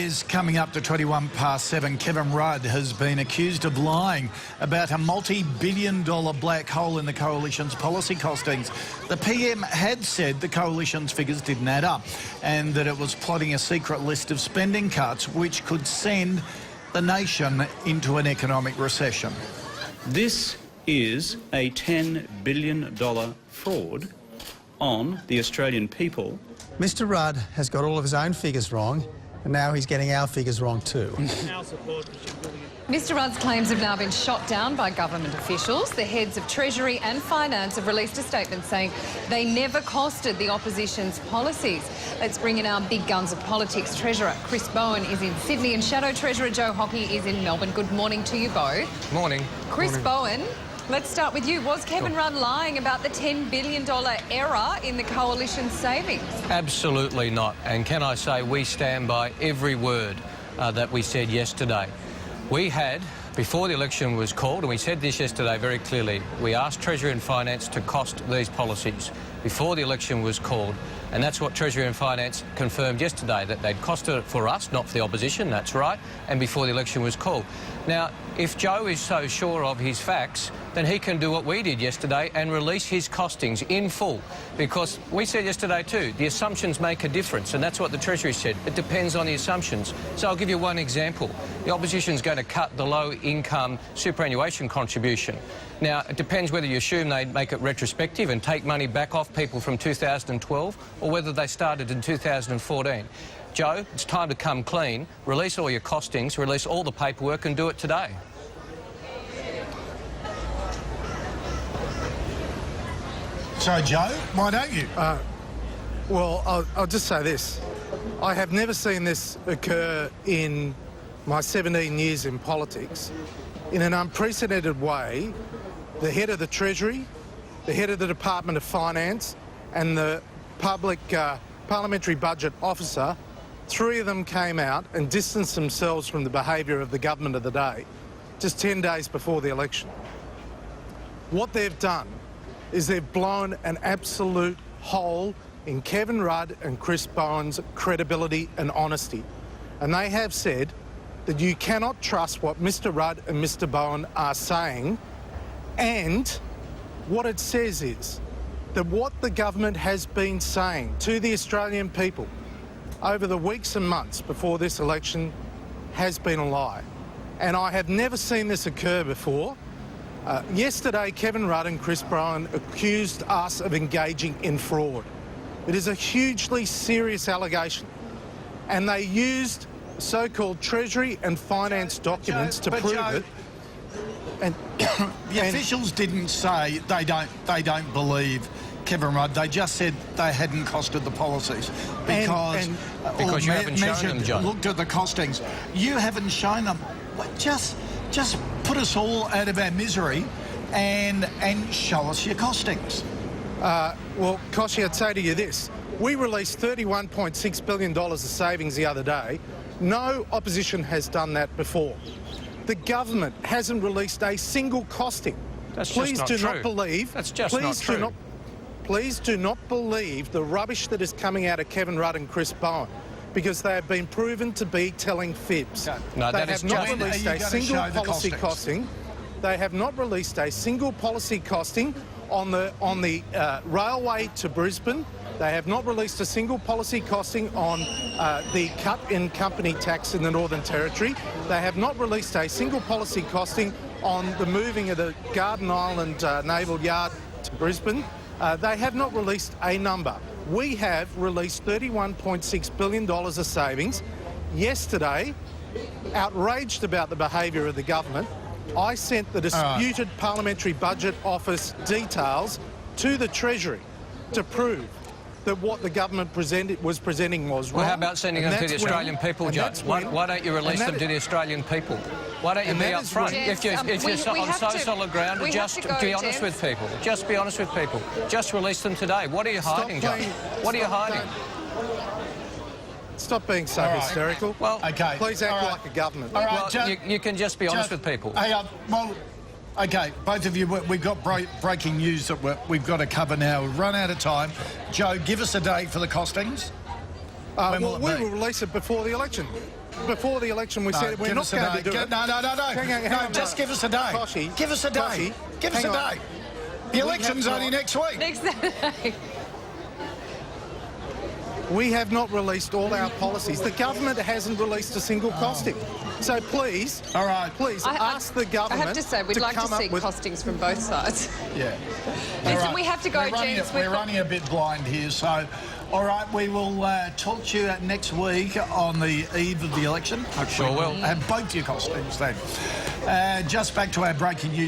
is coming up to 7:21. Kevin Rudd has been accused of lying about a multi-billion-dollar black hole in the Coalition's policy costings. The PM had said the Coalition's figures didn't add up and that it was plotting a secret list of spending cuts which could send the nation into an economic recession. This is a $10 billion fraud on the Australian people. Mr Rudd has got all of his own figures wrong, and now he's getting our figures wrong too. Mr Rudd's claims have now been shot down by government officials. The heads of Treasury and Finance have released a statement saying they never costed the opposition's policies. Let's bring in our big guns of politics. Treasurer Chris Bowen is in Sydney and Shadow Treasurer Joe Hockey is in Melbourne. Good morning to you both. Morning. Chris Bowen, let's start with you. Was Kevin Rudd lying about the $10 billion error in the Coalition's savings? Absolutely not. And can I say we stand by every word that we said yesterday. We had, before the election was called, and we said this yesterday very clearly, we asked Treasury and Finance to cost these policies before the election was called, and that's what Treasury and Finance confirmed yesterday, that they'd costed it for us, not for the opposition, that's right, and before the election was called. Now, if Joe is so sure of his facts, then he can do what we did yesterday and release his costings in full, because we said yesterday too, the assumptions make a difference, and that's what the Treasury said. It depends on the assumptions. So I'll give you one example. The opposition's going to cut the low-income superannuation contribution. Now, it depends whether you assume they make it retrospective and take money back off people from 2012 or whether they started in 2014. Joe, it's time to come clean, release all your costings, release all the paperwork and do it today. So, Joe, why don't you? Well, I'll just say this. I have never seen this occur in my 17 years in politics. In an unprecedented way, the head of the Treasury, the head of the Department of Finance and the Parliamentary Budget Officer, three of them came out and distanced themselves from the behaviour of the government of the day just 10 days before the election. What they've done is they've blown an absolute hole in Kevin Rudd and Chris Bowen's credibility and honesty. And they have said that you cannot trust what Mr Rudd and Mr Bowen are saying, and what it says is that what the government has been saying to the Australian people over the weeks and months before this election has been a lie. And I have never seen this occur before. Yesterday, Kevin Rudd and Chris Bowen accused us of engaging in fraud. It is a hugely serious allegation, and they used so-called Treasury and Finance documents to prove it. And the officials didn't say they don't believe Kevin Rudd. They just said they hadn't costed the policies because you haven't shown them, John. Looked at the costings. You haven't shown them. Just put us all out of our misery and show us your costings. Well, Koshi, I'd say to you this. We released $31.6 billion of savings the other day. No opposition has done that before. The government hasn't released a single costing. That's just not true. Please do not believe. That's just not true. Please do not believe the rubbish that is coming out of Kevin Rudd and Chris Bowen, because they have been proven to be telling fibs. Okay. No, they have not released a single policy costing. They have not released a single policy costing on the railway to Brisbane. They have not released a single policy costing on the cut in company tax in the Northern Territory. They have not released a single policy costing on the moving of the Garden Island Naval Yard to Brisbane. They have not released a number. We have released $31.6 billion of savings. Yesterday, outraged about the behaviour of the government, I sent the disputed Parliamentary Budget Office details to the Treasury to prove that what the government was presenting was wrong. Well, how about sending them to the Australian people, Joe? Why don't you release them to the Australian people? Why don't you be up front? If you're on so solid ground, just be honest with people. Just be honest with people. Just release them today. What are you hiding, Joe? What are you hiding? Stop being so hysterical. Well, okay. Please act like a government. All right, well, you can just be honest with people. Hey, well, okay, both of you, we've got breaking news that we've got to cover now. We've run out of time. Joe, give us a date for the costings. When will we it be? will release it before the election. Before the election, we said we're give not us a going day. to do it. No. Hang on, Just give us a day. Koshi, Give us a day. Koshi, Give us a hang on. day. The election's have only not- next week. Next Saturday. We have not released all our policies. The government hasn't released a single costing. So please, All right. please ask the government. I have to say, we'd like to come up see with costings from both sides. Yeah. Listen, All right. we have to go, We're running gents. we're running a bit blind here, so... All right, we will talk to you next week on the eve of the election. Sure will. And both your costumes then. Just back to our breaking news.